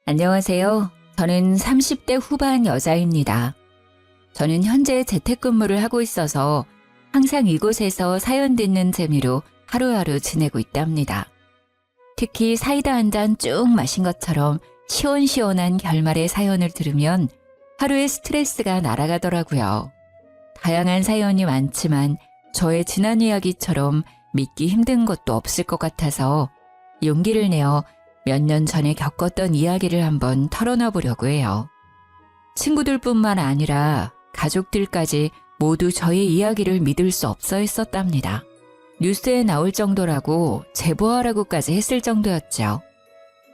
안녕하세요. 저는 30대 후반 여자입니다. 저는 현재 재택근무를 하고 있어서 항상 이곳에서 사연 듣는 재미로 하루하루 지내고 있답니다. 특히 사이다 한 잔 쭉 마신 것처럼 시원시원한 결말의 사연을 들으면 하루의 스트레스가 날아가더라고요. 다양한 사연이 많지만 저의 지난 이야기처럼 믿기 힘든 것도 없을 것 같아서 용기를 내어 몇 년 전에 겪었던 이야기를 한번 털어놔 보려고 해요. 친구들뿐만 아니라 가족들까지 모두 저의 이야기를 믿을 수 없어 했었답니다. 뉴스에 나올 정도라고 제보하라고까지 했을 정도였죠.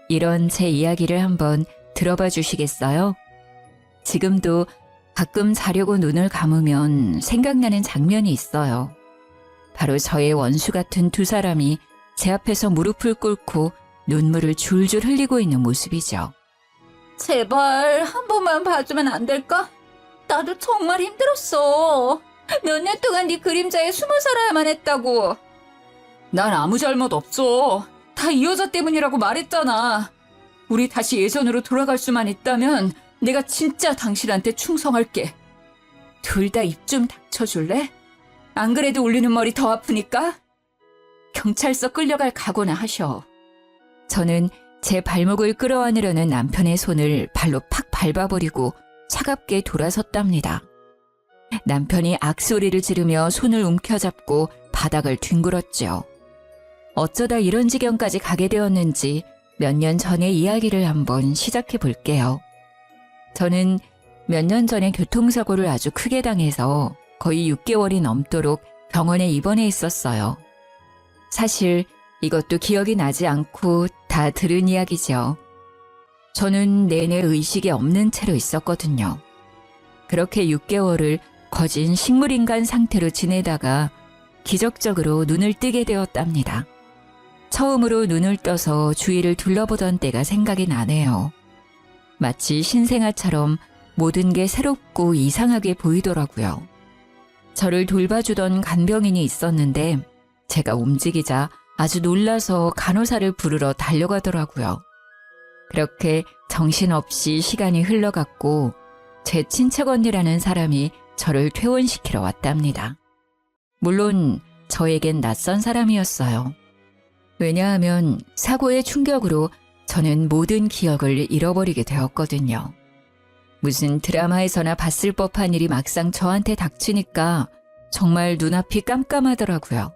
이런 제 이야기를 한번 들어봐 주시겠어요? 지금도 가끔 자려고 눈을 감으면 생각나는 장면이 있어요. 바로 저의 원수 같은 두 사람이 제 앞에서 무릎을 꿇고 눈물을 줄줄 흘리고 있는 모습이죠. 제발 한 번만 봐주면 안 될까? 나도 정말 힘들었어. 몇 년 동안 네 그림자에 숨어 살아야만 했다고. 난 아무 잘못 없어. 다 이 여자 때문이라고 말했잖아. 우리 다시 예전으로 돌아갈 수만 있다면 내가 진짜 당신한테 충성할게. 둘 다 입 좀 닥쳐줄래? 안 그래도 울리는 머리 더 아프니까? 경찰서 끌려갈 각오나 하셔. 저는 제 발목을 끌어안으려는 남편의 손을 발로 팍 밟아버리고 차갑게 돌아섰답니다. 남편이 악소리를 지르며 손을 움켜잡고 바닥을 뒹굴었죠. 어쩌다 이런 지경까지 가게 되었는지 몇 년 전의 이야기를 한번 시작해 볼게요. 저는 몇 년 전에 교통사고를 아주 크게 당해서 거의 6개월이 넘도록 병원에 입원해 있었어요. 사실 이것도 기억이 나지 않고 다 들은 이야기죠. 저는 내내 의식이 없는 채로 있었거든요. 그렇게 6개월을 거진 식물인간 상태로 지내다가 기적적으로 눈을 뜨게 되었답니다. 처음으로 눈을 떠서 주위를 둘러보던 때가 생각이 나네요. 마치 신생아처럼 모든 게 새롭고 이상하게 보이더라고요. 저를 돌봐주던 간병인이 있었는데 제가 움직이자 아주 놀라서 간호사를 부르러 달려가더라고요. 그렇게 정신없이 시간이 흘러갔고 제 친척 언니라는 사람이 저를 퇴원시키러 왔답니다. 물론 저에겐 낯선 사람이었어요. 왜냐하면 사고의 충격으로 저는 모든 기억을 잃어버리게 되었거든요. 무슨 드라마에서나 봤을 법한 일이 막상 저한테 닥치니까 정말 눈앞이 깜깜하더라고요.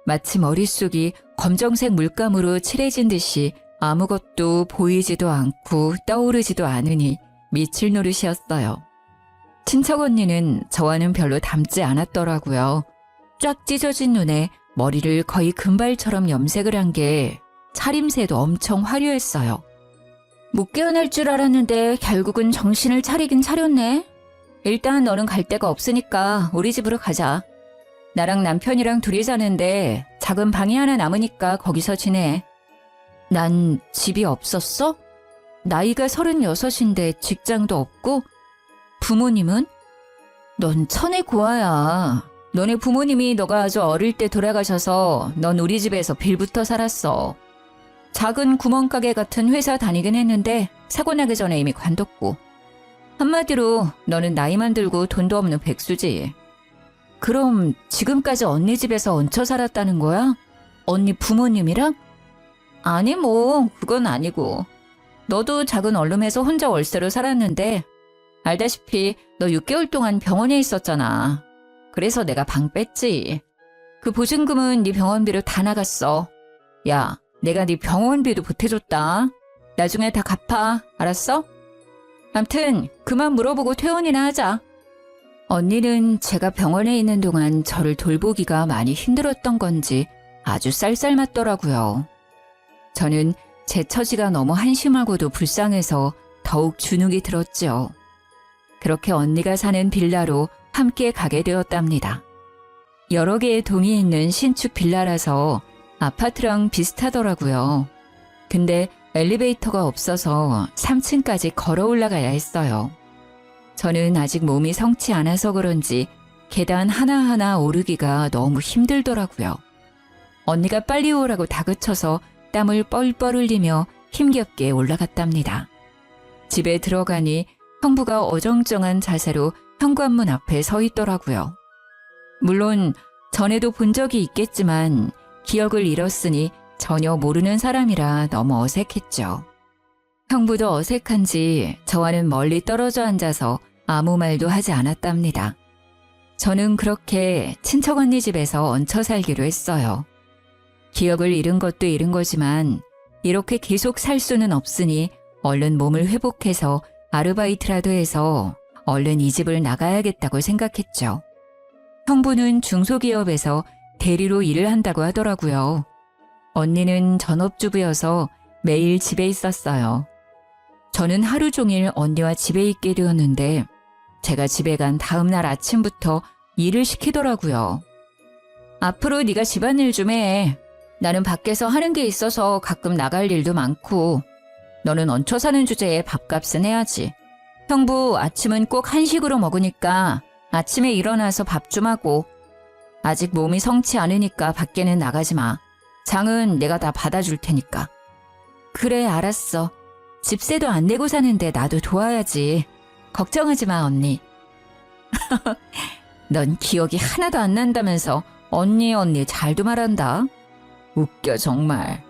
마치 머릿속이 검정색 물감으로 칠해진 듯이 아무것도 보이지도 않고 떠오르지도 않으니 미칠 노릇이었어요. 친척 언니는 저와는 별로 닮지 않았더라고요. 쫙 찢어진 눈에 머리를 거의 금발처럼 염색을 한 게 차림새도 엄청 화려했어요. 못 깨어날 줄 알았는데 결국은 정신을 차리긴 차렸네. 일단 너는 갈 데가 없으니까 우리 집으로 가자. 나랑 남편이랑 둘이 사는데 작은 방이 하나 남으니까 거기서 지내. 난 집이 없었어? 나이가 36인데 직장도 없고? 부모님은? 넌 천의 고아야. 너네 부모님이 너가 아주 어릴 때 돌아가셔서 넌 우리 집에서 빌부터 살았어. 작은 구멍가게 같은 회사 다니긴 했는데 사고 나기 전에 이미 관뒀고. 한마디로 너는 나이만 들고 돈도 없는 백수지. 그럼 지금까지 언니 집에서 얹혀 살았다는 거야? 언니 부모님이랑? 아니 그건 아니고. 너도 작은 얼룸에서 혼자 월세로 살았는데 알다시피 너 6개월 동안 병원에 있었잖아. 그래서 내가 방 뺐지. 그 보증금은 네 병원비로 다 나갔어. 야, 내가 네 병원비도 보태줬다. 나중에 다 갚아. 알았어? 암튼 그만 물어보고 퇴원이나 하자. 언니는 제가 병원에 있는 동안 저를 돌보기가 많이 힘들었던 건지 아주 쌀쌀맞더라고요. 저는 제 처지가 너무 한심하고도 불쌍해서 더욱 주눅이 들었죠. 그렇게 언니가 사는 빌라로 함께 가게 되었답니다. 여러 개의 동이 있는 신축 빌라라서 아파트랑 비슷하더라고요. 근데 엘리베이터가 없어서 3층까지 걸어 올라가야 했어요. 저는 아직 몸이 성치 않아서 그런지 계단 하나하나 오르기가 너무 힘들더라고요. 언니가 빨리 오라고 다그쳐서 땀을 뻘뻘 흘리며 힘겹게 올라갔답니다. 집에 들어가니 형부가 어정쩡한 자세로 현관문 앞에 서 있더라고요. 물론 전에도 본 적이 있겠지만 기억을 잃었으니 전혀 모르는 사람이라 너무 어색했죠. 형부도 어색한지 저와는 멀리 떨어져 앉아서 아무 말도 하지 않았답니다. 저는 그렇게 친척 언니 집에서 얹혀 살기로 했어요. 기억을 잃은 것도 잃은 거지만 이렇게 계속 살 수는 없으니 얼른 몸을 회복해서 아르바이트라도 해서 얼른 이 집을 나가야겠다고 생각했죠. 형부는 중소기업에서 대리로 일을 한다고 하더라고요. 언니는 전업주부여서 매일 집에 있었어요. 저는 하루 종일 언니와 집에 있게 되었는데 제가 집에 간 다음 날 아침부터 일을 시키더라고요. 앞으로 네가 집안일 좀 해. 나는 밖에서 하는 게 있어서 가끔 나갈 일도 많고 너는 얹혀 사는 주제에 밥값은 해야지. 형부 아침은 꼭 한식으로 먹으니까 아침에 일어나서 밥 좀 하고 아직 몸이 성치 않으니까 밖에는 나가지 마. 장은 내가 다 받아줄 테니까. 그래 알았어. 집세도 안 내고 사는데 나도 도와야지. 걱정하지 마 언니. 넌 기억이 하나도 안 난다면서 언니 잘도 말한다. 웃겨 정말.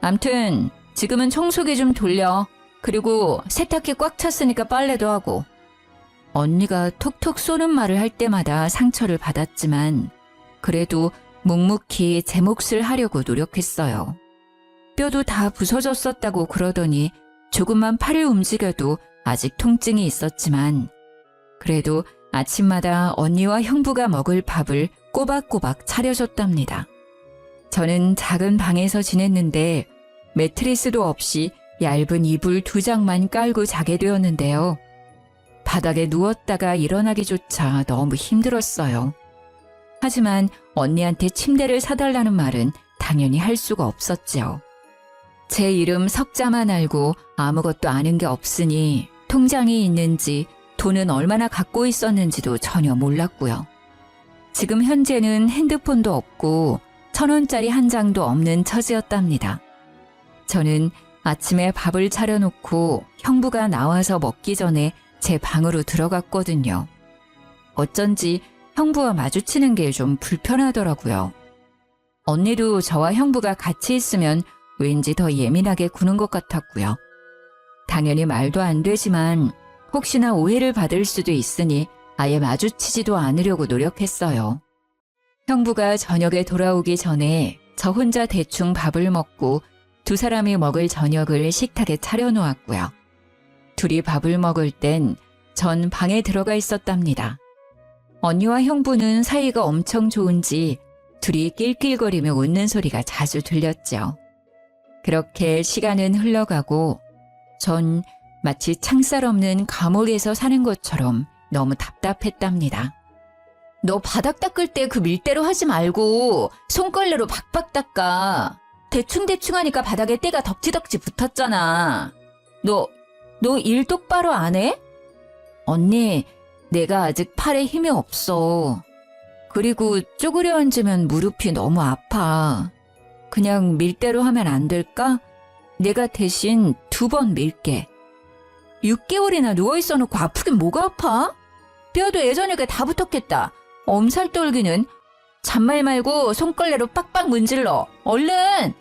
암튼 지금은 청소기 좀 돌려. 그리고 세탁기 꽉 찼으니까 빨래도 하고. 언니가 톡톡 쏘는 말을 할 때마다 상처를 받았지만 그래도 묵묵히 제 몫을 하려고 노력했어요. 뼈도 다 부서졌었다고 그러더니 조금만 팔을 움직여도 아직 통증이 있었지만 그래도 아침마다 언니와 형부가 먹을 밥을 꼬박꼬박 차려줬답니다. 저는 작은 방에서 지냈는데 매트리스도 없이 얇은 이불 2장만 깔고 자게 되었는데요. 바닥에 누웠다가 일어나기조차 너무 힘들었어요. 하지만 언니한테 침대를 사달라는 말은 당연히 할 수가 없었죠. 제 이름 석자만 알고 아무것도 아는 게 없으니 통장이 있는지 돈은 얼마나 갖고 있었는지도 전혀 몰랐고요. 지금 현재는 핸드폰도 없고 1,000원짜리 한 장도 없는 처지였답니다. 저는 아침에 밥을 차려놓고 형부가 나와서 먹기 전에 제 방으로 들어갔거든요. 어쩐지 형부와 마주치는 게 좀 불편하더라고요. 언니도 저와 형부가 같이 있으면 왠지 더 예민하게 구는 것 같았고요. 당연히 말도 안 되지만 혹시나 오해를 받을 수도 있으니 아예 마주치지도 않으려고 노력했어요. 형부가 저녁에 돌아오기 전에 저 혼자 대충 밥을 먹고 두 사람이 먹을 저녁을 식탁에 차려놓았고요. 둘이 밥을 먹을 땐 전 방에 들어가 있었답니다. 언니와 형부는 사이가 엄청 좋은지 둘이 낄낄거리며 웃는 소리가 자주 들렸죠. 그렇게 시간은 흘러가고 전 마치 창살 없는 감옥에서 사는 것처럼 너무 답답했답니다. 너 바닥 닦을 때 그 밀대로 하지 말고 손걸레로 박박 닦아. 대충대충 하니까 바닥에 때가 덕지덕지 붙었잖아. 너 일 똑바로 안 해? 언니, 내가 아직 팔에 힘이 없어. 그리고 쪼그려 앉으면 무릎이 너무 아파. 그냥 밀대로 하면 안 될까? 내가 대신 2번 밀게. 6개월이나 누워있어 놓고 아프긴 뭐가 아파? 뼈도 예전에 다 붙었겠다. 엄살 떨기는. 잔말 말고 손걸레로 빡빡 문질러. 얼른!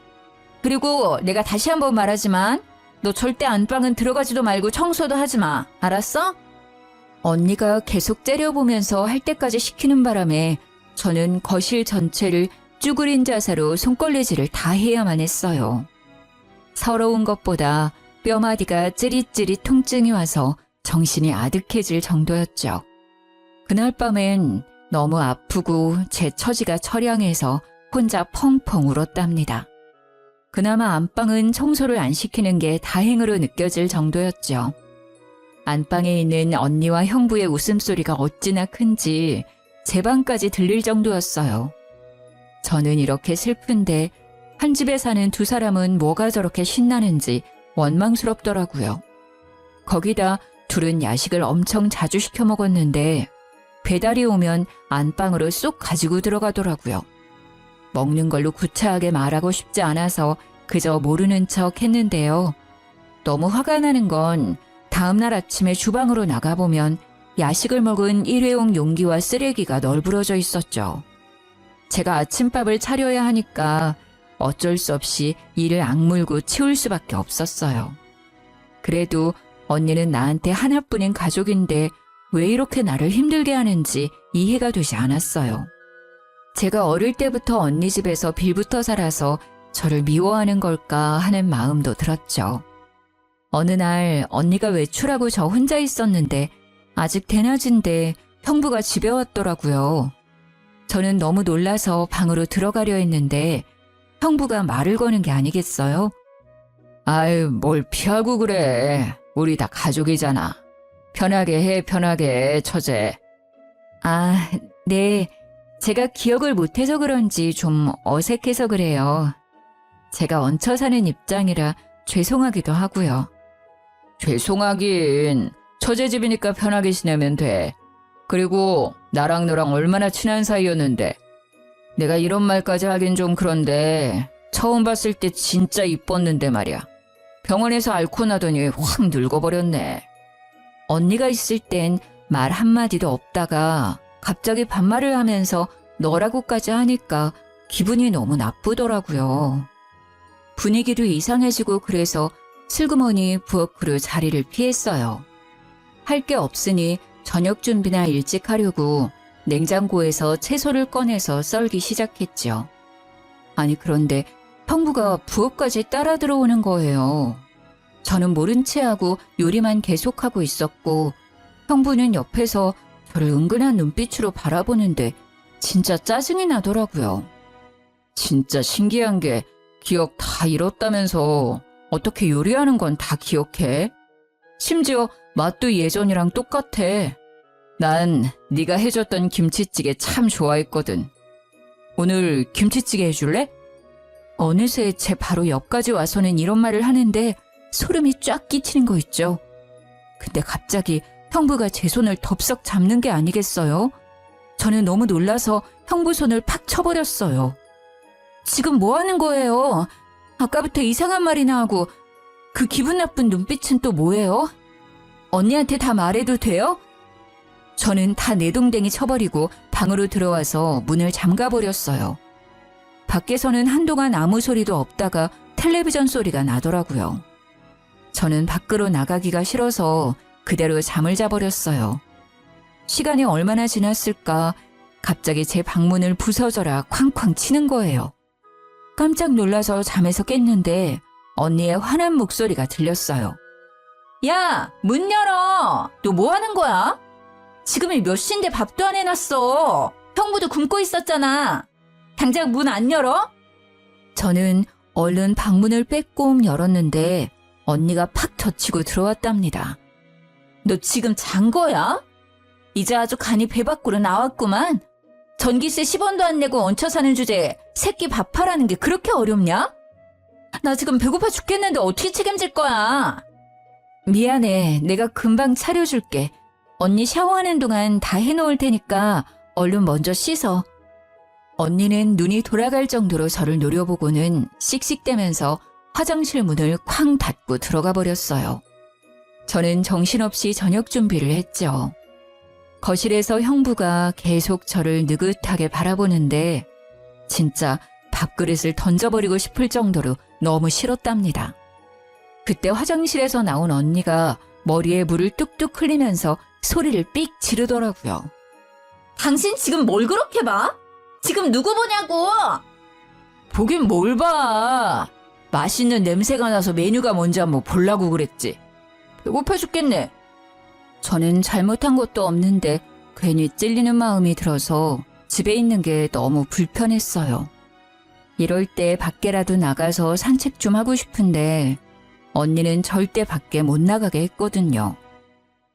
그리고 내가 다시 한번 말하지만 너 절대 안방은 들어가지도 말고 청소도 하지 마. 알았어? 언니가 계속 째려보면서 할 때까지 시키는 바람에 저는 거실 전체를 쭈그린 자세로 손걸레질을 다 해야만 했어요. 서러운 것보다 뼈마디가 찌릿찌릿 통증이 와서 정신이 아득해질 정도였죠. 그날 밤엔 너무 아프고 제 처지가 처량해서 혼자 펑펑 울었답니다. 그나마 안방은 청소를 안 시키는 게 다행으로 느껴질 정도였죠. 안방에 있는 언니와 형부의 웃음소리가 어찌나 큰지 제 방까지 들릴 정도였어요. 저는 이렇게 슬픈데 한 집에 사는 두 사람은 뭐가 저렇게 신나는지 원망스럽더라고요. 거기다 둘은 야식을 엄청 자주 시켜 먹었는데 배달이 오면 안방으로 쏙 가지고 들어가더라고요. 먹는 걸로 구차하게 말하고 싶지 않아서 그저 모르는 척 했는데요. 너무 화가 나는 건 다음날 아침에 주방으로 나가보면 야식을 먹은 일회용 용기와 쓰레기가 널브러져 있었죠. 제가 아침밥을 차려야 하니까 어쩔 수 없이 이를 악물고 치울 수밖에 없었어요. 그래도 언니는 나한테 하나뿐인 가족인데 왜 이렇게 나를 힘들게 하는지 이해가 되지 않았어요. 제가 어릴 때부터 언니 집에서 빌붙어 살아서 저를 미워하는 걸까 하는 마음도 들었죠. 어느 날 언니가 외출하고 저 혼자 있었는데 아직 대낮인데 형부가 집에 왔더라고요. 저는 너무 놀라서 방으로 들어가려 했는데 형부가 말을 거는 게 아니겠어요? 아유, 뭘 피하고 그래. 우리 다 가족이잖아. 편하게 해, 편하게, 처제. 아, 네. 제가 기억을 못해서 그런지 좀 어색해서 그래요. 제가 얹혀 사는 입장이라 죄송하기도 하고요. 죄송하긴. 처제 집이니까 편하게 지내면 돼. 그리고 나랑 너랑 얼마나 친한 사이였는데. 내가 이런 말까지 하긴 좀 그런데 처음 봤을 때 진짜 이뻤는데 말이야. 병원에서 앓고 나더니 확 늙어버렸네. 언니가 있을 땐 말 한마디도 없다가 갑자기 반말을 하면서 너라고까지 하니까 기분이 너무 나쁘더라고요. 분위기도 이상해지고 그래서 슬그머니 부엌으로 자리를 피했어요. 할 게 없으니 저녁 준비나 일찍 하려고 냉장고에서 채소를 꺼내서 썰기 시작했죠. 아니 그런데 형부가 부엌까지 따라 들어오는 거예요. 저는 모른 채 하고 요리만 계속하고 있었고 형부는 옆에서 저를 은근한 눈빛으로 바라보는데 진짜 짜증이 나더라고요. 진짜 신기한 게 기억 다 잃었다면서 어떻게 요리하는 건 다 기억해? 심지어 맛도 예전이랑 똑같아. 난 네가 해줬던 김치찌개 참 좋아했거든. 오늘 김치찌개 해줄래? 어느새 제 바로 옆까지 와서는 이런 말을 하는데 소름이 쫙 끼치는 거 있죠. 근데 갑자기 형부가 제 손을 덥석 잡는 게 아니겠어요? 저는 너무 놀라서 형부 손을 팍 쳐버렸어요. 지금 뭐 하는 거예요? 아까부터 이상한 말이나 하고 그 기분 나쁜 눈빛은 또 뭐예요? 언니한테 다 말해도 돼요? 저는 다 내동댕이 쳐버리고 방으로 들어와서 문을 잠가버렸어요. 밖에서는 한동안 아무 소리도 없다가 텔레비전 소리가 나더라고요. 저는 밖으로 나가기가 싫어서 그대로 잠을 자버렸어요. 시간이 얼마나 지났을까 갑자기 제 방문을 부서져라 쾅쾅 치는 거예요. 깜짝 놀라서 잠에서 깼는데 언니의 화난 목소리가 들렸어요. 야, 문 열어. 너 뭐 하는 거야? 지금이 몇 시인데 밥도 안 해놨어. 형부도 굶고 있었잖아. 당장 문 안 열어? 저는 얼른 방문을 빼꼼 열었는데 언니가 팍 젖히고 들어왔답니다. 너 지금 잔 거야? 이제 아주 간이 배 밖으로 나왔구만. 전기세 10원도 안 내고 얹혀 사는 주제에 새끼 밥하라는 게 그렇게 어렵냐? 나 지금 배고파 죽겠는데 어떻게 책임질 거야? 미안해. 내가 금방 차려줄게. 언니 샤워하는 동안 다 해놓을 테니까 얼른 먼저 씻어. 언니는 눈이 돌아갈 정도로 저를 노려보고는 씩씩대면서 화장실 문을 쾅 닫고 들어가 버렸어요. 저는 정신없이 저녁 준비를 했죠. 거실에서 형부가 계속 저를 느긋하게 바라보는데 진짜 밥그릇을 던져버리고 싶을 정도로 너무 싫었답니다. 그때 화장실에서 나온 언니가 머리에 물을 뚝뚝 흘리면서 소리를 삑 지르더라고요. 당신 지금 뭘 그렇게 봐? 지금 누구 보냐고! 보긴 뭘 봐. 맛있는 냄새가 나서 메뉴가 뭔지 한번 보려고 그랬지. 배고파 죽겠네. 저는 잘못한 것도 없는데 괜히 찔리는 마음이 들어서 집에 있는 게 너무 불편했어요. 이럴 때 밖에라도 나가서 산책 좀 하고 싶은데 언니는 절대 밖에 못 나가게 했거든요.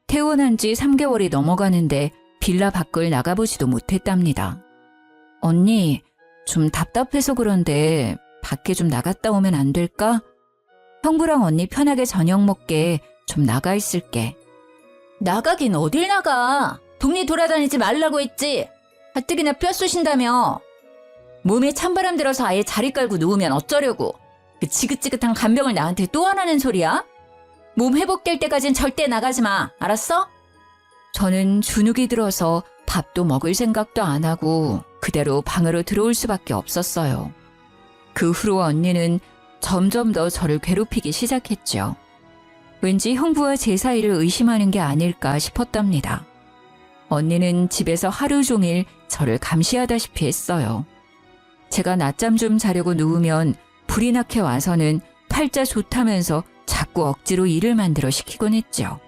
퇴원한 지 3개월이 넘어가는데 빌라 밖을 나가보지도 못했답니다. 언니, 좀 답답해서 그런데 밖에 좀 나갔다 오면 안 될까? 형부랑 언니 편하게 저녁 먹게 좀 나가 있을게. 나가긴 어딜 나가. 동네 돌아다니지 말라고 했지. 가뜩이나 뼈 쑤신다며. 몸에 찬바람 들어서 아예 자리 깔고 누우면 어쩌려고. 그 지긋지긋한 간병을 나한테 또 하라는 소리야? 몸 회복될 때까진 절대 나가지 마. 알았어? 저는 주눅이 들어서 밥도 먹을 생각도 안 하고 그대로 방으로 들어올 수밖에 없었어요. 그 후로 언니는 점점 더 저를 괴롭히기 시작했죠. 왠지 형부와 제 사이를 의심하는 게 아닐까 싶었답니다. 언니는 집에서 하루 종일 저를 감시하다시피 했어요. 제가 낮잠 좀 자려고 누우면 불이 나게 와서는 팔자 좋다면서 자꾸 억지로 일을 만들어 시키곤 했죠.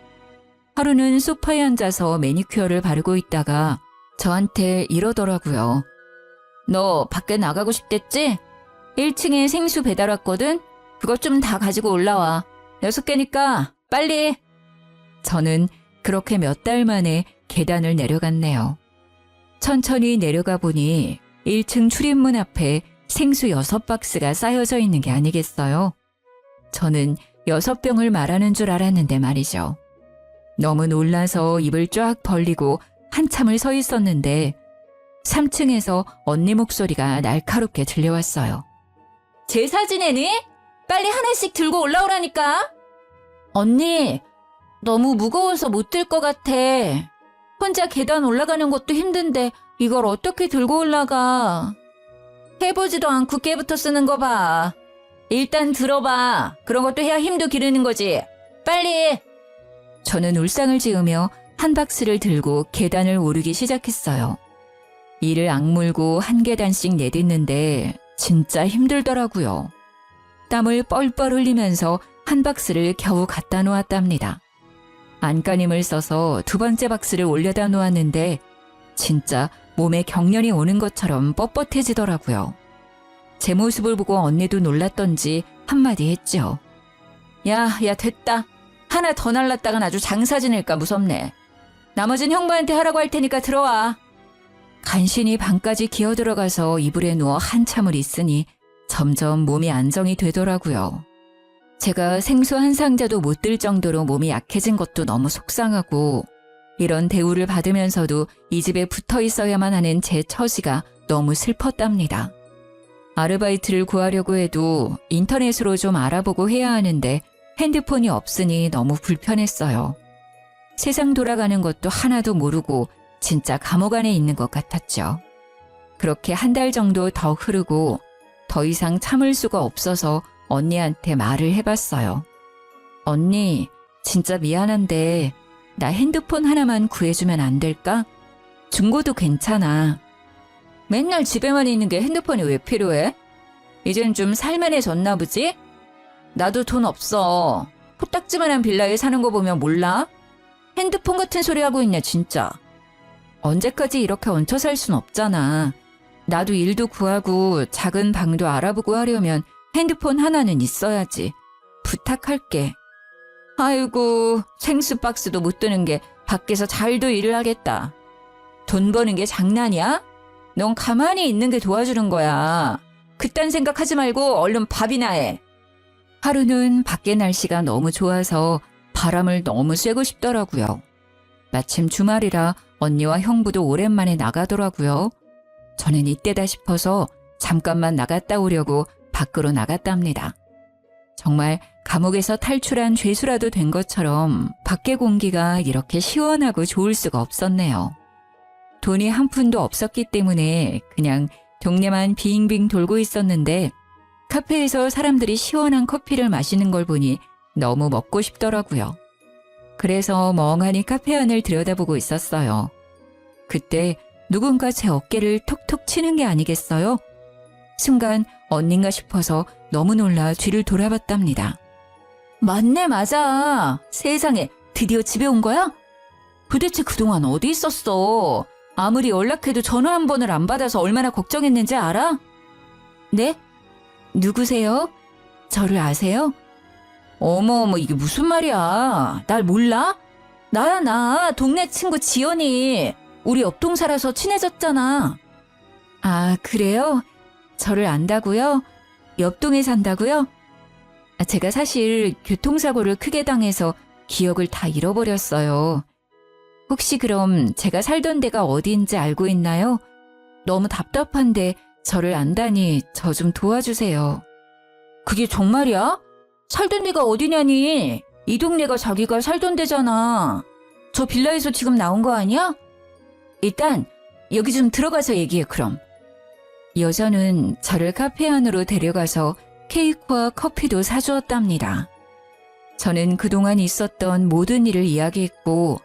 하루는 소파에 앉아서 매니큐어를 바르고 있다가 저한테 이러더라고요. 너 밖에 나가고 싶댔지? 1층에 생수 배달 왔거든? 그것 좀 다 가지고 올라와. 6개니까 빨리. 저는 그렇게 몇 달 만에 계단을 내려갔네요. 천천히 내려가 보니 1층 출입문 앞에 생수 6박스가 쌓여져 있는 게 아니겠어요? 저는 6병을 말하는 줄 알았는데 말이죠. 너무 놀라서 입을 쫙 벌리고 한참을 서 있었는데 3층에서 언니 목소리가 날카롭게 들려왔어요. 제사 지내니? 빨리 하나씩 들고 올라오라니까. 언니, 너무 무거워서 못 들 것 같아. 혼자 계단 올라가는 것도 힘든데 이걸 어떻게 들고 올라가. 해보지도 않고 깨부터 쓰는 거 봐. 일단 들어봐. 그런 것도 해야 힘도 기르는 거지. 빨리. 저는 울상을 지으며 한 박스를 들고 계단을 오르기 시작했어요. 이를 악물고 한 계단씩 내딛는데 진짜 힘들더라고요. 땀을 뻘뻘 흘리면서 한 박스를 겨우 갖다 놓았답니다. 안간힘을 써서 두 번째 박스를 올려다 놓았는데 진짜 몸에 경련이 오는 것처럼 뻣뻣해지더라고요. 제 모습을 보고 언니도 놀랐던지 한마디 했죠. 야, 됐다. 하나 더 날랐다간 아주 장사 지낼까 무섭네. 나머진 형부한테 하라고 할 테니까 들어와. 간신히 방까지 기어들어가서 이불에 누워 한참을 있으니 점점 몸이 안정이 되더라고요. 제가 생수 한 상자도 못 들 정도로 몸이 약해진 것도 너무 속상하고 이런 대우를 받으면서도 이 집에 붙어 있어야만 하는 제 처지가 너무 슬펐답니다. 아르바이트를 구하려고 해도 인터넷으로 좀 알아보고 해야 하는데 핸드폰이 없으니 너무 불편했어요. 세상 돌아가는 것도 하나도 모르고 진짜 감옥 안에 있는 것 같았죠. 그렇게 한 달 정도 더 흐르고 더 이상 참을 수가 없어서 언니한테 말을 해봤어요. 언니, 진짜 미안한데 나 핸드폰 하나만 구해주면 안 될까? 중고도 괜찮아. 맨날 집에만 있는 게 핸드폰이 왜 필요해? 이젠 좀 살만해졌나 보지? 나도 돈 없어. 코딱지만한 빌라에 사는 거 보면 몰라? 핸드폰 같은 소리 하고 있냐 진짜. 언제까지 이렇게 얹혀 살 순 없잖아. 나도 일도 구하고 작은 방도 알아보고 하려면 핸드폰 하나는 있어야지. 부탁할게. 아이고, 생수 박스도 못 드는 게 밖에서 잘도 일을 하겠다. 돈 버는 게 장난이야? 넌 가만히 있는 게 도와주는 거야. 그딴 생각하지 말고 얼른 밥이나 해. 하루는 밖에 날씨가 너무 좋아서 바람을 너무 쐬고 싶더라고요. 마침 주말이라 언니와 형부도 오랜만에 나가더라고요. 저는 이때다 싶어서 잠깐만 나갔다 오려고 밖으로 나갔답니다. 정말 감옥에서 탈출한 죄수라도 된 것처럼 밖의 공기가 이렇게 시원하고 좋을 수가 없었네요. 돈이 한 푼도 없었기 때문에 그냥 동네만 빙빙 돌고 있었는데 카페에서 사람들이 시원한 커피를 마시는 걸 보니 너무 먹고 싶더라고요. 그래서 멍하니 카페 안을 들여다보고 있었어요. 그때 누군가 제 어깨를 톡톡 치는 게 아니겠어요? 순간 언닌가 싶어서 너무 놀라 뒤를 돌아봤답니다. 맞네, 맞아. 세상에, 드디어 집에 온 거야? 도대체 그동안 어디 있었어? 아무리 연락해도 전화 한 번을 안 받아서 얼마나 걱정했는지 알아? 네? 누구세요? 저를 아세요? 어머, 이게 무슨 말이야. 날 몰라? 나야, 나. 동네 친구 지연이. 우리 옆동 살아서 친해졌잖아. 아, 그래요? 저를 안다고요? 옆동에 산다고요? 제가 사실 교통사고를 크게 당해서 기억을 다 잃어버렸어요. 혹시 그럼 제가 살던 데가 어디인지 알고 있나요? 너무 답답한데 저를 안다니 저 좀 도와주세요. 그게 정말이야? 살던 데가 어디냐니? 이 동네가 자기가 살던 데잖아. 저 빌라에서 지금 나온 거 아니야? 일단 여기 좀 들어가서 얘기해 그럼. 여자는 저를 카페 안으로 데려가서 케이크와 커피도 사주었답니다. 저는 그동안 있었던 모든 일을 이야기했고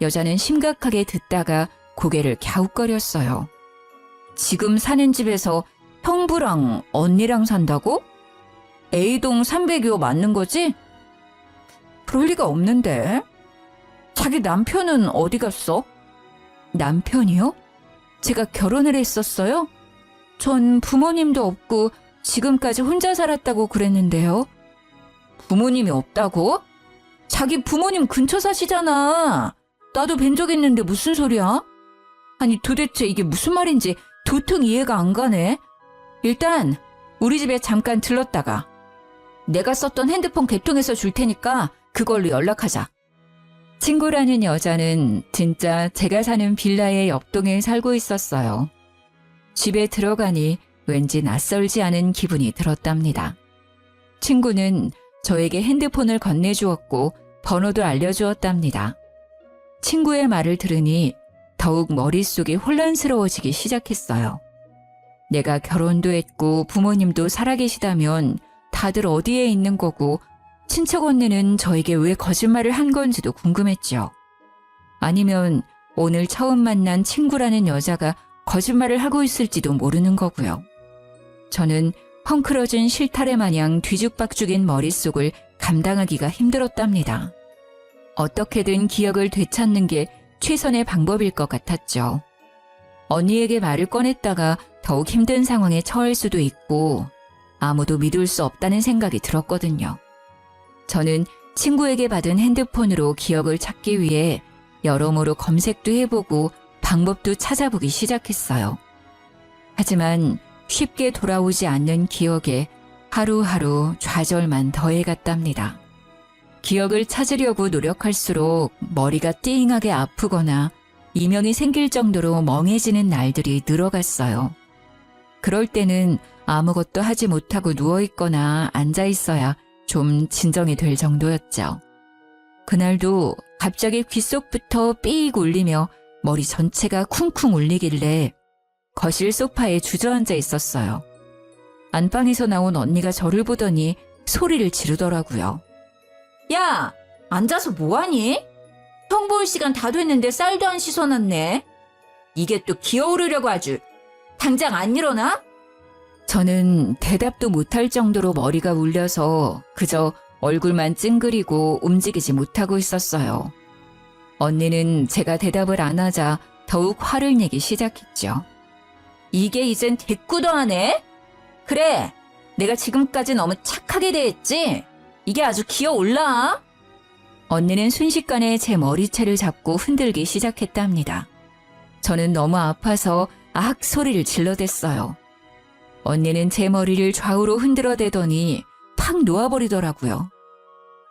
여자는 심각하게 듣다가 고개를 갸웃거렸어요. 지금 사는 집에서 형부랑 언니랑 산다고? A동 300요 맞는 거지? 그럴 리가 없는데. 자기 남편은 어디 갔어? 남편이요? 제가 결혼을 했었어요? 전 부모님도 없고 지금까지 혼자 살았다고 그랬는데요. 부모님이 없다고? 자기 부모님 근처 사시잖아. 나도 뵌 적 있는데 무슨 소리야? 아니 도대체 이게 무슨 말인지 도통 이해가 안 가네. 일단 우리 집에 잠깐 들렀다가 내가 썼던 핸드폰 개통해서 줄 테니까 그걸로 연락하자. 친구라는 여자는 진짜 제가 사는 빌라의 옆동에 살고 있었어요. 집에 들어가니 왠지 낯설지 않은 기분이 들었답니다. 친구는 저에게 핸드폰을 건네주었고 번호도 알려주었답니다. 친구의 말을 들으니 더욱 머릿속이 혼란스러워지기 시작했어요. 내가 결혼도 했고 부모님도 살아계시다면 다들 어디에 있는 거고 친척 언니는 저에게 왜 거짓말을 한 건지도 궁금했죠. 아니면 오늘 처음 만난 친구라는 여자가 거짓말을 하고 있을지도 모르는 거고요. 저는 헝클어진 실타래 마냥 뒤죽박죽인 머릿속을 감당하기가 힘들었답니다. 어떻게든 기억을 되찾는 게 최선의 방법일 것 같았죠. 언니에게 말을 꺼냈다가 더욱 힘든 상황에 처할 수도 있고 아무도 믿을 수 없다는 생각이 들었거든요. 저는 친구에게 받은 핸드폰으로 기억을 찾기 위해 여러모로 검색도 해보고 방법도 찾아보기 시작했어요. 하지만 쉽게 돌아오지 않는 기억에 하루하루 좌절만 더해갔답니다. 기억을 찾으려고 노력할수록 머리가 띵하게 아프거나 이명이 생길 정도로 멍해지는 날들이 늘어갔어요. 그럴 때는 아무것도 하지 못하고 누워있거나 앉아있어야 좀 진정이 될 정도였죠. 그날도 갑자기 귓속부터 삐익 울리며 머리 전체가 쿵쿵 울리길래 거실 소파에 주저앉아 있었어요. 안방에서 나온 언니가 저를 보더니 소리를 지르더라고요. 야, 앉아서 뭐하니? 형 볼 시간 다 됐는데 쌀도 안 씻어놨네. 이게 또 기어오르려고 아주. 당장 안 일어나? 저는 대답도 못할 정도로 머리가 울려서 그저 얼굴만 찡그리고 움직이지 못하고 있었어요. 언니는 제가 대답을 안 하자 더욱 화를 내기 시작했죠. 이게 이젠 대꾸도 하네? 그래, 내가 지금까지 너무 착하게 대했지? 이게 아주 기어올라. 언니는 순식간에 제 머리채를 잡고 흔들기 시작했답니다. 저는 너무 아파서 악 소리를 질러댔어요. 언니는 제 머리를 좌우로 흔들어대더니 팍 놓아버리더라고요.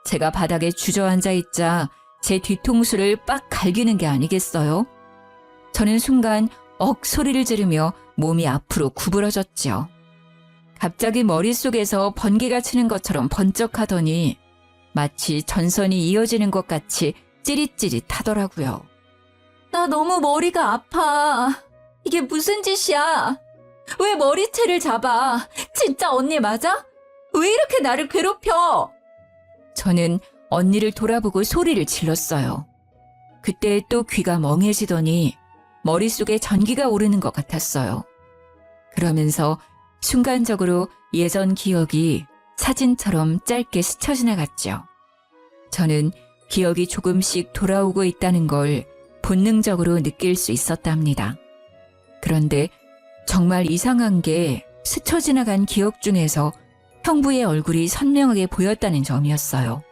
제가 바닥에 주저앉아 있자 제 뒤통수를 빡 갈기는 게 아니겠어요? 저는 순간 억 소리를 지르며 몸이 앞으로 구부러졌죠. 갑자기 머릿속에서 번개가 치는 것처럼 번쩍하더니 마치 전선이 이어지는 것 같이 찌릿찌릿하더라고요. 나 너무 머리가 아파. 이게 무슨 짓이야? 왜 머리채를 잡아? 진짜 언니 맞아? 왜 이렇게 나를 괴롭혀? 저는 언니를 돌아보고 소리를 질렀어요. 그때 또 귀가 멍해지더니 머릿속에 전기가 오르는 것 같았어요. 그러면서 순간적으로 예전 기억이 사진처럼 짧게 스쳐 지나갔죠. 저는 기억이 조금씩 돌아오고 있다는 걸 본능적으로 느낄 수 있었답니다. 그런데 정말 이상한 게 스쳐 지나간 기억 중에서 형부의 얼굴이 선명하게 보였다는 점이었어요.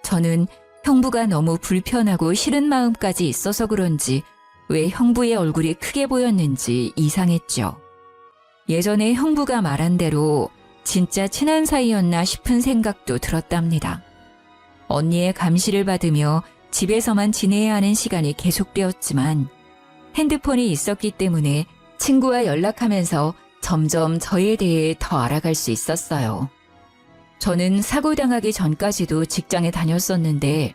저는 형부가 너무 불편하고 싫은 마음까지 있어서 그런지 왜 형부의 얼굴이 크게 보였는지 이상했죠. 예전에 형부가 말한 대로 진짜 친한 사이였나 싶은 생각도 들었답니다. 언니의 감시를 받으며 집에서만 지내야 하는 시간이 계속되었지만 핸드폰이 있었기 때문에 친구와 연락하면서 점점 저에 대해 더 알아갈 수 있었어요. 저는 사고당하기 전까지도 직장에 다녔었는데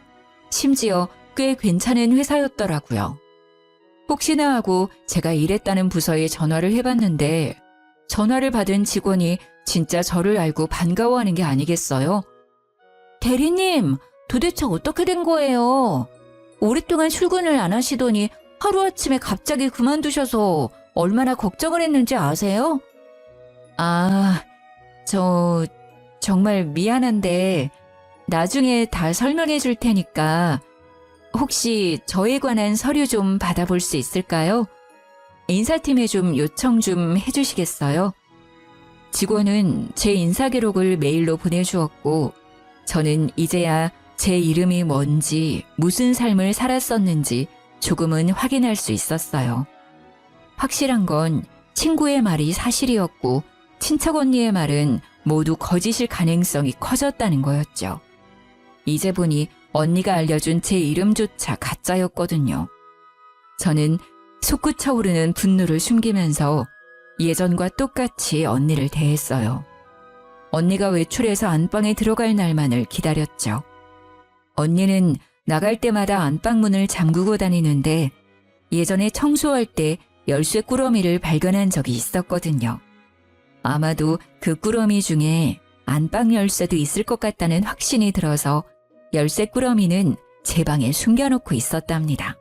심지어 꽤 괜찮은 회사였더라고요. 혹시나 하고 제가 일했다는 부서에 전화를 해봤는데 전화를 받은 직원이 진짜 저를 알고 반가워하는 게 아니겠어요? 대리님, 도대체 어떻게 된 거예요? 오랫동안 출근을 안 하시더니 하루아침에 갑자기 그만두셔서 얼마나 걱정을 했는지 아세요? 아, 정말 미안한데 나중에 다 설명해 줄 테니까 혹시 저에 관한 서류 좀 받아볼 수 있을까요? 인사팀에 좀 요청 좀 해주시겠어요? 직원은 제 인사 기록을 메일로 보내주었고 저는 이제야 제 이름이 뭔지 무슨 삶을 살았었는지 조금은 확인할 수 있었어요. 확실한 건 친구의 말이 사실이었고 친척 언니의 말은 모두 거짓일 가능성이 커졌다는 거였죠. 이제 보니 언니가 알려준 제 이름조차 가짜였거든요. 저는 솟구쳐오르는 분노를 숨기면서 예전과 똑같이 언니를 대했어요. 언니가 외출해서 안방에 들어갈 날만을 기다렸죠. 언니는 나갈 때마다 안방문을 잠그고 다니는데 예전에 청소할 때 열쇠 꾸러미를 발견한 적이 있었거든요. 아마도 그 꾸러미 중에 안방 열쇠도 있을 것 같다는 확신이 들어서 열쇠 꾸러미는 제 방에 숨겨놓고 있었답니다.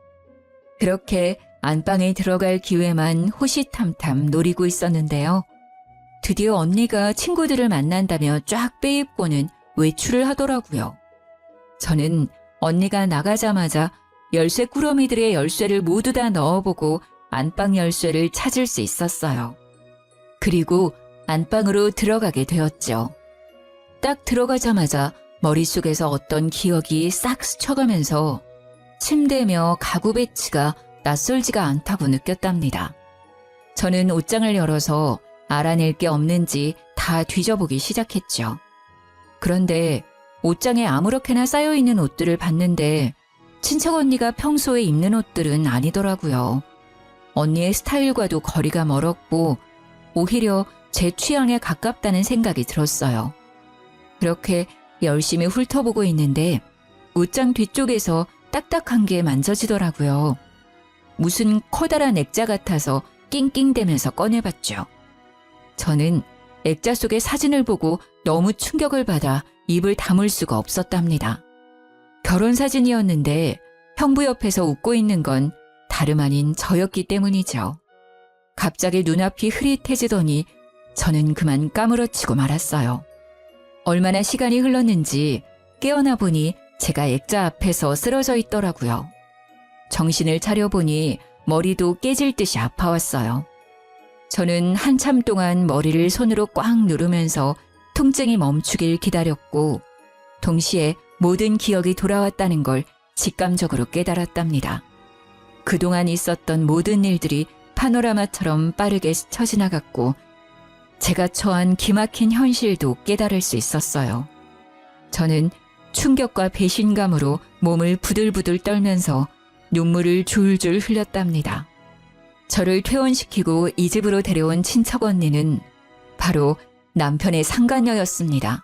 그렇게 안방에 들어갈 기회만 호시탐탐 노리고 있었는데요. 드디어 언니가 친구들을 만난다며 쫙 빼입고는 외출을 하더라고요. 저는 언니가 나가자마자 열쇠 꾸러미들의 열쇠를 모두 다 넣어보고 안방 열쇠를 찾을 수 있었어요. 그리고 안방으로 들어가게 되었죠. 딱 들어가자마자 머릿속에서 어떤 기억이 싹 스쳐가면서 침대며 가구 배치가 낯설지가 않다고 느꼈답니다. 저는 옷장을 열어서 알아낼 게 없는지 다 뒤져보기 시작했죠. 그런데 옷장에 아무렇게나 쌓여있는 옷들을 봤는데 친척 언니가 평소에 입는 옷들은 아니더라고요. 언니의 스타일과도 거리가 멀었고 오히려 제 취향에 가깝다는 생각이 들었어요. 그렇게 열심히 훑어보고 있는데 옷장 뒤쪽에서 딱딱한 게 만져지더라고요. 무슨 커다란 액자 같아서 낑낑대면서 꺼내봤죠. 저는 액자 속의 사진을 보고 너무 충격을 받아 입을 다물 수가 없었답니다. 결혼사진이었는데 형부 옆에서 웃고 있는 건 다름 아닌 저였기 때문이죠. 갑자기 눈앞이 흐릿해지더니 저는 그만 까무러치고 말았어요. 얼마나 시간이 흘렀는지 깨어나 보니 제가 액자 앞에서 쓰러져 있더라고요. 정신을 차려보니 머리도 깨질 듯이 아파왔어요. 저는 한참 동안 머리를 손으로 꽉 누르면서 통증이 멈추길 기다렸고 동시에 모든 기억이 돌아왔다는 걸 직감적으로 깨달았답니다. 그동안 있었던 모든 일들이 파노라마처럼 빠르게 스쳐 지나갔고 제가 처한 기막힌 현실도 깨달을 수 있었어요. 저는 충격과 배신감으로 몸을 부들부들 떨면서 눈물을 줄줄 흘렸답니다. 저를 퇴원시키고 이 집으로 데려온 친척 언니는 바로 남편의 상간녀였습니다.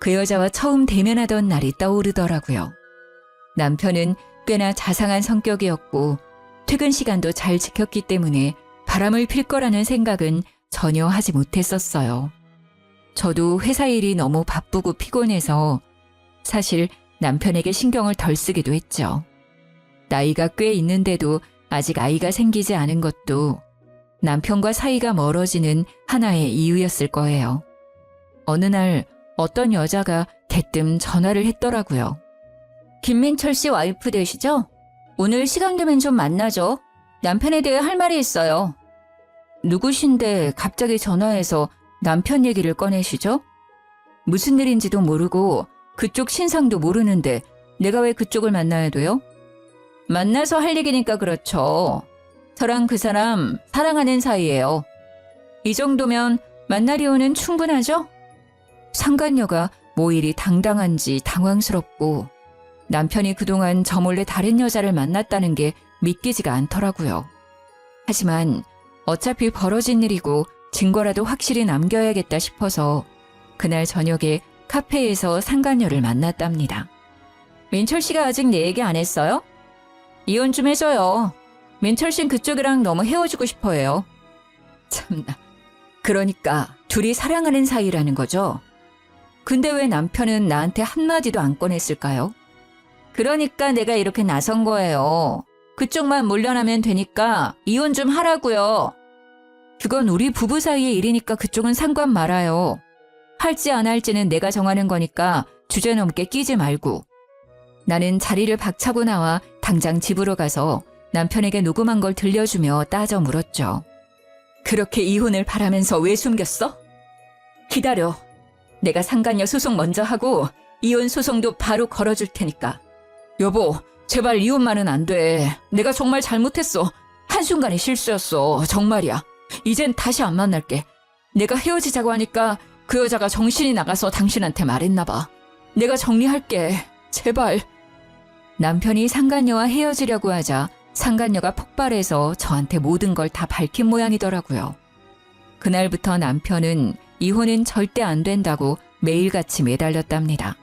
그 여자와 처음 대면하던 날이 떠오르더라고요. 남편은 꽤나 자상한 성격이었고 퇴근 시간도 잘 지켰기 때문에 바람을 필 거라는 생각은 전혀 하지 못했었어요. 저도 회사 일이 너무 바쁘고 피곤해서 사실 남편에게 신경을 덜 쓰기도 했죠. 나이가 꽤 있는데도 아직 아이가 생기지 않은 것도 남편과 사이가 멀어지는 하나의 이유였을 거예요. 어느 날 어떤 여자가 대뜸 전화를 했더라고요. 김민철 씨 와이프 되시죠? 오늘 시간 되면 좀 만나죠. 남편에 대해 할 말이 있어요. 누구신데 갑자기 전화해서 남편 얘기를 꺼내시죠? 무슨 일인지도 모르고 그쪽 신상도 모르는데 내가 왜 그쪽을 만나야 돼요? 만나서 할 얘기니까 그렇죠. 저랑 그 사람 사랑하는 사이예요. 이 정도면 만날 이유는 충분하죠? 상간녀가 뭐 일이 당당한지 당황스럽고 남편이 그동안 저 몰래 다른 여자를 만났다는 게 믿기지가 않더라고요. 하지만 어차피 벌어진 일이고 증거라도 확실히 남겨야겠다 싶어서 그날 저녁에 카페에서 상간녀를 만났답니다. 민철 씨가 아직 내 얘기 안 했어요? 이혼 좀 해줘요. 민철 씨는 그쪽이랑 너무 헤어지고 싶어 해요. 참나. 그러니까 둘이 사랑하는 사이라는 거죠? 근데 왜 남편은 나한테 한마디도 안 꺼냈을까요? 그러니까 내가 이렇게 나선 거예요. 그쪽만 물러나면 되니까 이혼 좀 하라고요. 그건 우리 부부 사이의 일이니까 그쪽은 상관 말아요. 할지 안 할지는 내가 정하는 거니까 주제넘게 끼지 말고. 나는 자리를 박차고 나와 당장 집으로 가서 남편에게 녹음한 걸 들려주며 따져 물었죠. 그렇게 이혼을 바라면서 왜 숨겼어? 기다려. 내가 상간녀 소송 먼저 하고 이혼 소송도 바로 걸어줄 테니까. 여보, 제발 이혼만은 안 돼. 내가 정말 잘못했어. 한순간의 실수였어. 정말이야. 이젠 다시 안 만날게. 내가 헤어지자고 하니까 그 여자가 정신이 나가서 당신한테 말했나 봐. 내가 정리할게. 제발. 남편이 상간녀와 헤어지려고 하자 상간녀가 폭발해서 저한테 모든 걸 다 밝힌 모양이더라고요. 그날부터 남편은 이혼은 절대 안 된다고 매일같이 매달렸답니다.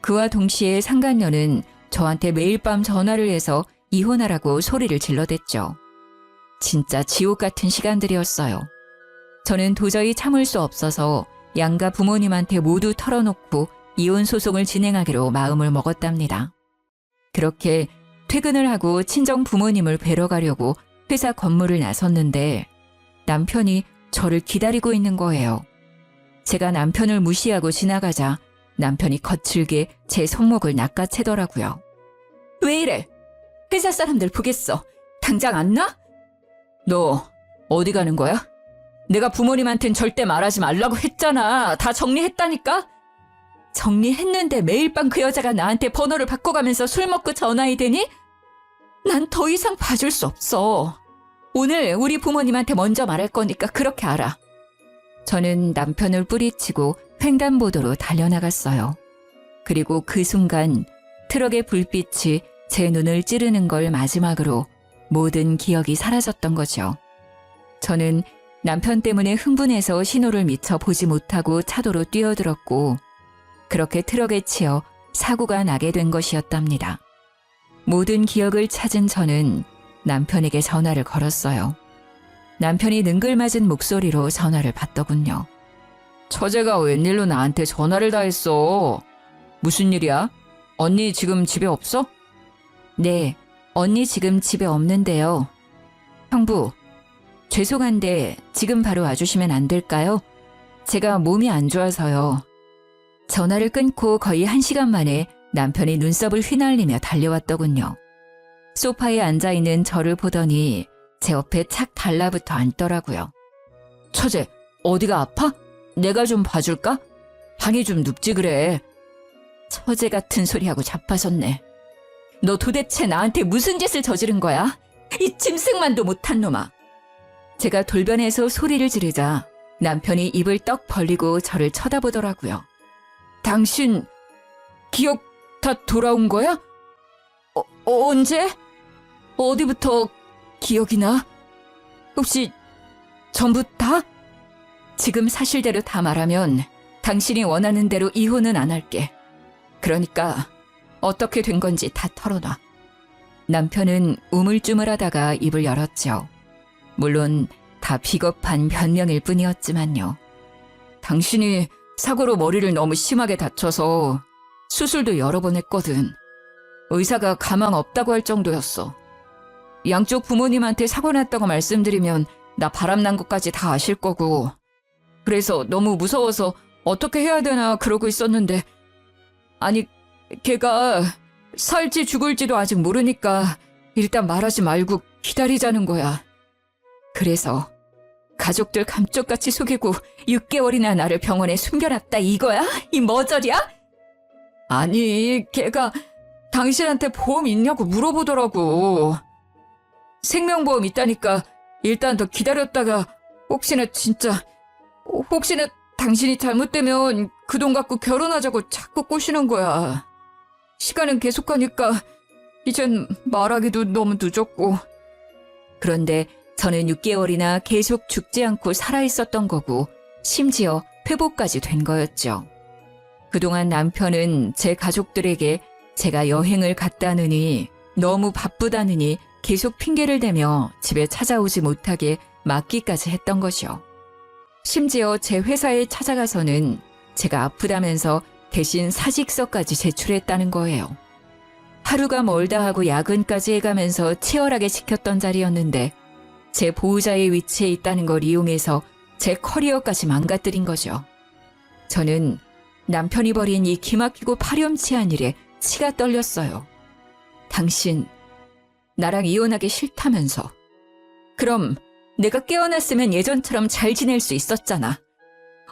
그와 동시에 상간녀는 저한테 매일 밤 전화를 해서 이혼하라고 소리를 질러댔죠. 진짜 지옥 같은 시간들이었어요. 저는 도저히 참을 수 없어서 양가 부모님한테 모두 털어놓고 이혼 소송을 진행하기로 마음을 먹었답니다. 그렇게 퇴근을 하고 친정 부모님을 뵈러 가려고 회사 건물을 나섰는데 남편이 저를 기다리고 있는 거예요. 제가 남편을 무시하고 지나가자 남편이 거칠게 제 손목을 낚아채더라고요. 왜 이래? 회사 사람들 보겠어. 당장 안 나? 너 어디 가는 거야? 내가 부모님한텐 절대 말하지 말라고 했잖아. 다 정리했다니까? 정리했는데 매일 밤 그 여자가 나한테 번호를 바꿔가면서 술 먹고 전화해 대니? 난 더 이상 봐줄 수 없어. 오늘 우리 부모님한테 먼저 말할 거니까 그렇게 알아. 저는 남편을 뿌리치고 횡단보도로 달려나갔어요. 그리고 그 순간 트럭의 불빛이 제 눈을 찌르는 걸 마지막으로 모든 기억이 사라졌던 거죠. 저는 남편 때문에 흥분해서 신호를 미처 보지 못하고 차도로 뛰어들었고 그렇게 트럭에 치여 사고가 나게 된 것이었답니다. 모든 기억을 찾은 저는 남편에게 전화를 걸었어요. 남편이 능글맞은 목소리로 전화를 받더군요. 처제가 웬일로 나한테 전화를 다 했어? 무슨 일이야? 언니 지금 집에 없어? 네, 언니 지금 집에 없는데요. 형부, 죄송한데 지금 바로 와주시면 안 될까요? 제가 몸이 안 좋아서요. 전화를 끊고 거의 1시간 만에 남편이 눈썹을 휘날리며 달려왔더군요. 소파에 앉아있는 저를 보더니 제 옆에 착 달라붙어 앉더라고요. 처제, 어디가 아파? 내가 좀 봐줄까? 방이 좀 눕지 그래. 처제 같은 소리하고 자빠졌네. 너 도대체 나한테 무슨 짓을 저지른 거야? 이 짐승만도 못한 놈아. 제가 돌변해서 소리를 지르자 남편이 입을 떡 벌리고 저를 쳐다보더라고요. 당신 기억 다 돌아온 거야? 언제? 어디부터 기억이 나? 혹시 전부 다? 지금 사실대로 다 말하면 당신이 원하는 대로 이혼은 안 할게. 그러니까 어떻게 된 건지 다 털어놔. 남편은 우물쭈물하다가 입을 열었죠. 물론 다 비겁한 변명일 뿐이었지만요. 당신이 사고로 머리를 너무 심하게 다쳐서 수술도 여러 번 했거든. 의사가 가망 없다고 할 정도였어. 양쪽 부모님한테 사고 났다고 말씀드리면 나 바람난 것까지 다 아실 거고. 그래서 너무 무서워서 어떻게 해야 되나 그러고 있었는데 아니 걔가 살지 죽을지도 아직 모르니까 일단 말하지 말고 기다리자는 거야. 그래서 가족들 감쪽같이 속이고 6개월이나 나를 병원에 숨겨놨다 이거야? 이 머저리야? 아니 걔가 당신한테 보험 있냐고 물어보더라고. 생명보험 있다니까 일단 더 기다렸다가 혹시나 당신이 잘못되면 그 돈 갖고 결혼하자고 자꾸 꼬시는 거야. 시간은 계속 가니까 이젠 말하기도 너무 늦었고. 그런데 저는 6개월이나 계속 죽지 않고 살아있었던 거고 심지어 회복까지 된 거였죠. 그동안 남편은 제 가족들에게 제가 여행을 갔다느니 너무 바쁘다느니 계속 핑계를 대며 집에 찾아오지 못하게 막기까지 했던 것이요. 심지어 제 회사에 찾아가서는 제가 아프다면서 대신 사직서까지 제출했다는 거예요. 하루가 멀다 하고 야근까지 해가면서 치열하게 지켰던 자리였는데 제 보호자의 위치에 있다는 걸 이용해서 제 커리어까지 망가뜨린 거죠. 저는 남편이 벌인 이 기막히고 파렴치한 일에 치가 떨렸어요. 당신, 나랑 이혼하기 싫다면서. 그럼 내가 깨어났으면 예전처럼 잘 지낼 수 있었잖아.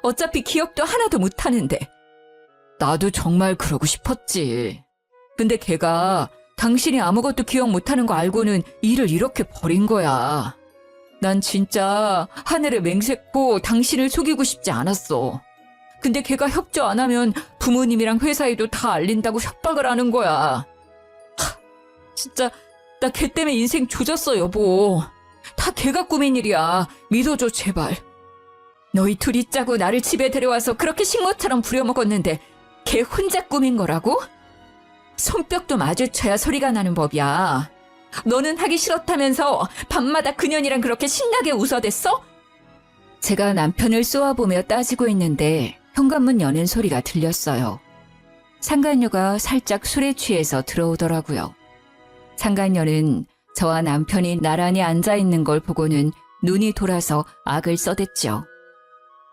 어차피 기억도 하나도 못하는데. 나도 정말 그러고 싶었지. 근데 걔가 당신이 아무것도 기억 못하는 거 알고는 일을 이렇게 버린 거야. 난 진짜 하늘에 맹세코 당신을 속이고 싶지 않았어. 근데 걔가 협조 안 하면 부모님이랑 회사에도 다 알린다고 협박을 하는 거야. 진짜 나 걔 때문에 인생 조졌어, 여보. 다 걔가 꾸민 일이야. 믿어줘, 제발. 너희 둘이 짜고 나를 집에 데려와서 그렇게 식모처럼 부려먹었는데 걔 혼자 꾸민 거라고? 손뼉도 마주쳐야 소리가 나는 법이야. 너는 하기 싫었다면서 밤마다 그년이랑 그렇게 신나게 웃어댔어? 제가 남편을 쏘아보며 따지고 있는데 현관문 여는 소리가 들렸어요. 상간녀가 살짝 술에 취해서 들어오더라고요. 상간녀는 저와 남편이 나란히 앉아있는 걸 보고는 눈이 돌아서 악을 써댔죠.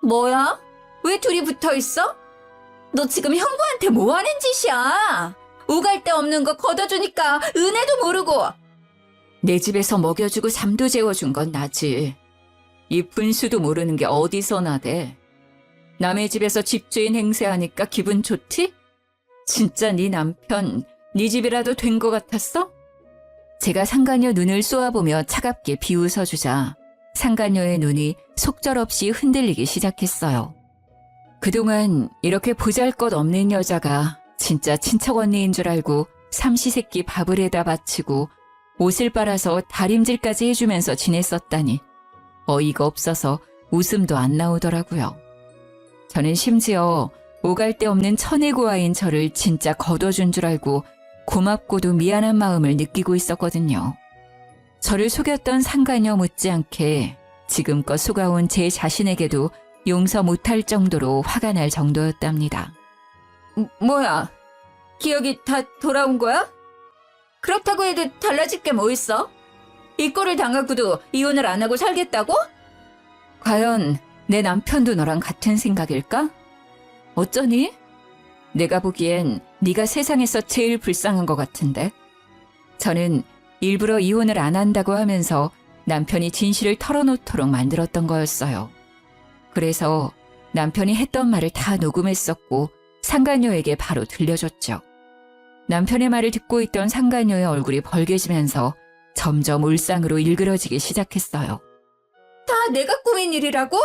뭐야? 왜 둘이 붙어있어? 너 지금 형부한테 뭐 하는 짓이야? 오갈 데 없는 거 걷어주니까 은혜도 모르고. 내 집에서 먹여주고 잠도 재워준 건 나지. 이 분수도 모르는 게 어디서 나대. 남의 집에서 집주인 행세하니까 기분 좋지? 진짜 네 남편 네 집이라도 된 것 같았어? 제가 상간녀 눈을 쏘아보며 차갑게 비웃어주자 상간녀의 눈이 속절없이 흔들리기 시작했어요. 그동안 이렇게 보잘것없는 여자가 진짜 친척 언니인 줄 알고 삼시세끼 밥을 해다 바치고 옷을 빨아서 다림질까지 해주면서 지냈었다니 어이가 없어서 웃음도 안 나오더라고요. 저는 심지어 오갈 데 없는 천혜고아인 저를 진짜 거둬준 줄 알고 고맙고도 미안한 마음을 느끼고 있었거든요. 저를 속였던 상간녀 못지않게 지금껏 속아온 제 자신에게도 용서 못할 정도로 화가 날 정도였답니다. 뭐야? 기억이 다 돌아온 거야? 그렇다고 해도 달라질 게 뭐 있어? 이 꼴을 당하고도 이혼을 안 하고 살겠다고? 과연 내 남편도 너랑 같은 생각일까? 어쩌니? 내가 보기엔 네가 세상에서 제일 불쌍한 것 같은데. 저는 일부러 이혼을 안 한다고 하면서 남편이 진실을 털어놓도록 만들었던 거였어요. 그래서 남편이 했던 말을 다 녹음했었고 상간녀에게 바로 들려줬죠. 남편의 말을 듣고 있던 상간녀의 얼굴이 벌개지면서 점점 울상으로 일그러지기 시작했어요. 다 내가 꾸민 일이라고?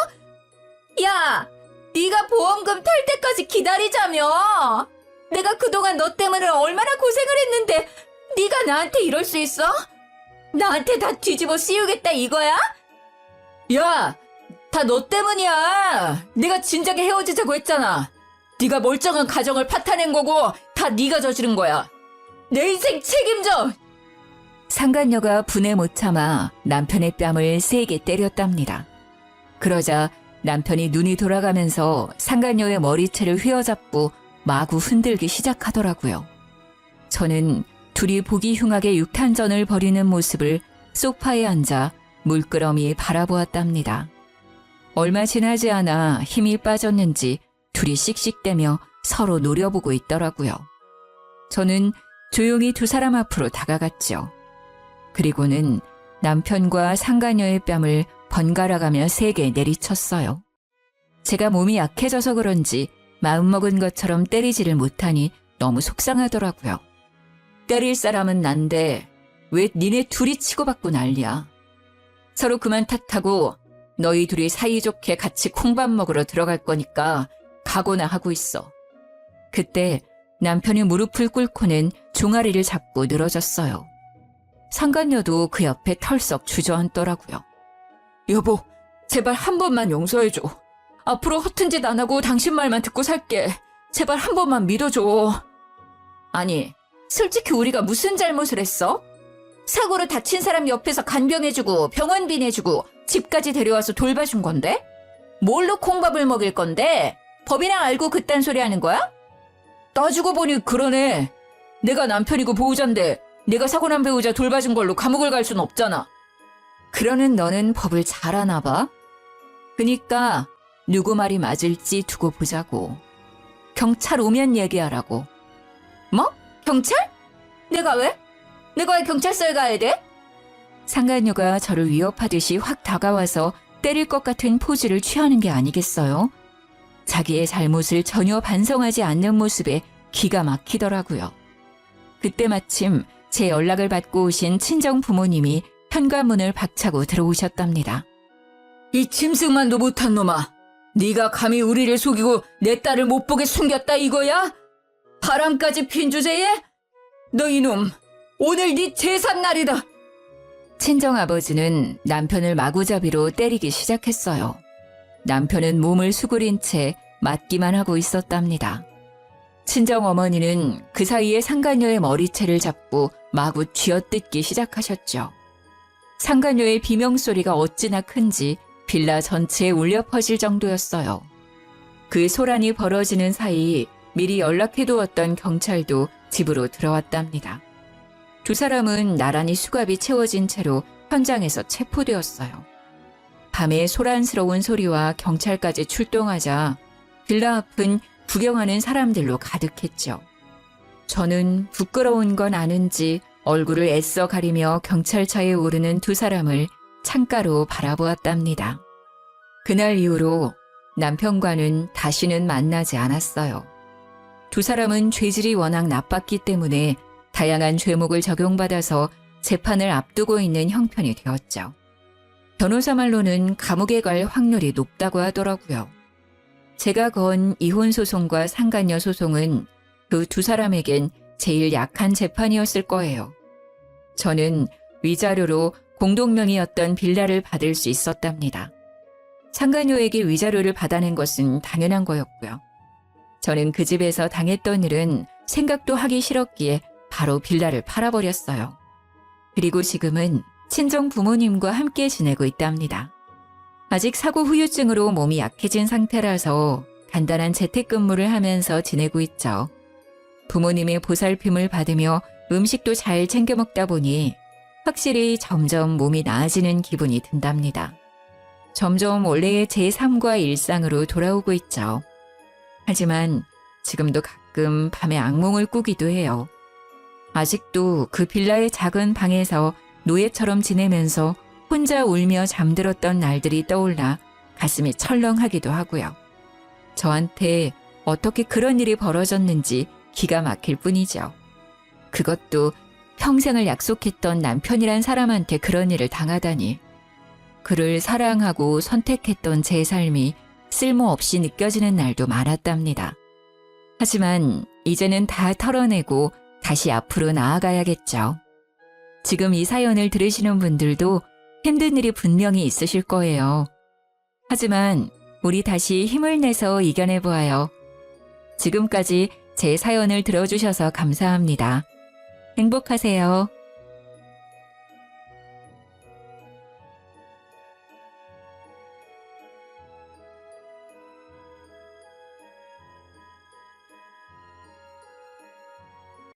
야, 네가 보험금 탈 때까지 기다리자며. 내가 그동안 너 때문에 얼마나 고생을 했는데 네가 나한테 이럴 수 있어? 나한테 다 뒤집어 씌우겠다 이거야? 야, 다 너 때문이야. 내가 진작에 헤어지자고 했잖아. 네가 멀쩡한 가정을 파탄낸 거고 다 네가 저지른 거야. 내 인생 책임져. 상간녀가 분에 못 참아 남편의 뺨을 세게 때렸답니다. 그러자 남편이 눈이 돌아가면서 상간녀의 머리채를 휘어잡고 마구 흔들기 시작하더라고요. 저는 둘이 보기 흉하게 육탄전을 벌이는 모습을 소파에 앉아 물끄러미 바라보았답니다. 얼마 지나지 않아 힘이 빠졌는지 둘이 씩씩대며 서로 노려보고 있더라고요. 저는 조용히 두 사람 앞으로 다가갔죠. 그리고는 남편과 상간녀의 뺨을 번갈아가며 세게 내리쳤어요. 제가 몸이 약해져서 그런지 마음먹은 것처럼 때리지를 못하니 너무 속상하더라고요. 때릴 사람은 난데 왜 니네 둘이 치고받고 난리야. 서로 그만 탓하고 너희 둘이 사이좋게 같이 콩밥 먹으러 들어갈 거니까 각오나 하고 있어. 그때 남편이 무릎을 꿇고는 종아리를 잡고 늘어졌어요. 상간녀도 그 옆에 털썩 주저앉더라고요. 여보, 제발 한 번만 용서해줘. 앞으로 허튼 짓 안 하고 당신 말만 듣고 살게. 제발 한 번만 믿어줘. 아니, 솔직히 우리가 무슨 잘못을 했어? 사고로 다친 사람 옆에서 간병해주고 병원비 내주고 집까지 데려와서 돌봐준 건데? 뭘로 콩밥을 먹일 건데? 법이나 알고 그딴 소리 하는 거야? 따지고 보니 그러네. 내가 남편이고 보호자인데 내가 사고 난 배우자 돌봐준 걸로 감옥을 갈 순 없잖아. 그러는 너는 법을 잘 아나 봐? 그니까 누구 말이 맞을지 두고 보자고. 경찰 오면 얘기하라고. 뭐? 경찰? 내가 왜? 내가 왜 경찰서에 가야 돼? 상간녀가 저를 위협하듯이 확 다가와서 때릴 것 같은 포즈를 취하는 게 아니겠어요? 자기의 잘못을 전혀 반성하지 않는 모습에 기가 막히더라고요. 그때 마침 제 연락을 받고 오신 친정 부모님이 현관문을 박차고 들어오셨답니다. 이 짐승만도 못한 놈아. 네가 감히 우리를 속이고 내 딸을 못 보게 숨겼다 이거야? 바람까지 핀 주제에? 너 이놈, 오늘 네 제삿날이다. 친정아버지는 남편을 마구잡이로 때리기 시작했어요. 남편은 몸을 수그린 채 맞기만 하고 있었답니다. 친정어머니는 그 사이에 상간녀의 머리채를 잡고 마구 쥐어뜯기 시작하셨죠. 상간녀의 비명소리가 어찌나 큰지 빌라 전체에 울려 퍼질 정도였어요. 그 소란이 벌어지는 사이 미리 연락해두었던 경찰도 집으로 들어왔답니다. 두 사람은 나란히 수갑이 채워진 채로 현장에서 체포되었어요. 밤에 소란스러운 소리와 경찰까지 출동하자 빌라 앞은 구경하는 사람들로 가득했죠. 저는 부끄러운 건 아는지 얼굴을 애써 가리며 경찰차에 오르는 두 사람을 창가로 바라보았답니다. 그날 이후로 남편과는 다시는 만나지 않았어요. 두 사람은 죄질이 워낙 나빴기 때문에 다양한 죄목을 적용받아서 재판을 앞두고 있는 형편이 되었죠. 변호사 말로는 감옥에 갈 확률이 높다고 하더라고요. 제가 건 이혼 소송과 상간녀 소송은 그 두 사람에겐 제일 약한 재판이었을 거예요. 저는 위자료로 공동명의였던 빌라를 받을 수 있었답니다. 상간녀에게 위자료를 받아낸 것은 당연한 거였고요. 저는 그 집에서 당했던 일은 생각도 하기 싫었기에 바로 빌라를 팔아버렸어요. 그리고 지금은 친정 부모님과 함께 지내고 있답니다. 아직 사고 후유증으로 몸이 약해진 상태라서 간단한 재택근무를 하면서 지내고 있죠. 부모님의 보살핌을 받으며 음식도 잘 챙겨 먹다 보니 확실히 점점 몸이 나아지는 기분이 든답니다. 점점 원래의 제 삶과 일상으로 돌아오고 있죠. 하지만 지금도 가끔 밤에 악몽을 꾸기도 해요. 아직도 그 빌라의 작은 방에서 노예처럼 지내면서 혼자 울며 잠들었던 날들이 떠올라 가슴이 철렁하기도 하고요. 저한테 어떻게 그런 일이 벌어졌는지 기가 막힐 뿐이죠. 그것도 평생을 약속했던 남편이란 사람한테 그런 일을 당하다니. 그를 사랑하고 선택했던 제 삶이 쓸모없이 느껴지는 날도 많았답니다. 하지만 이제는 다 털어내고 다시 앞으로 나아가야겠죠. 지금 이 사연을 들으시는 분들도 힘든 일이 분명히 있으실 거예요. 하지만 우리 다시 힘을 내서 이겨내보아요. 지금까지 제 사연을 들어주셔서 감사합니다. 행복하세요.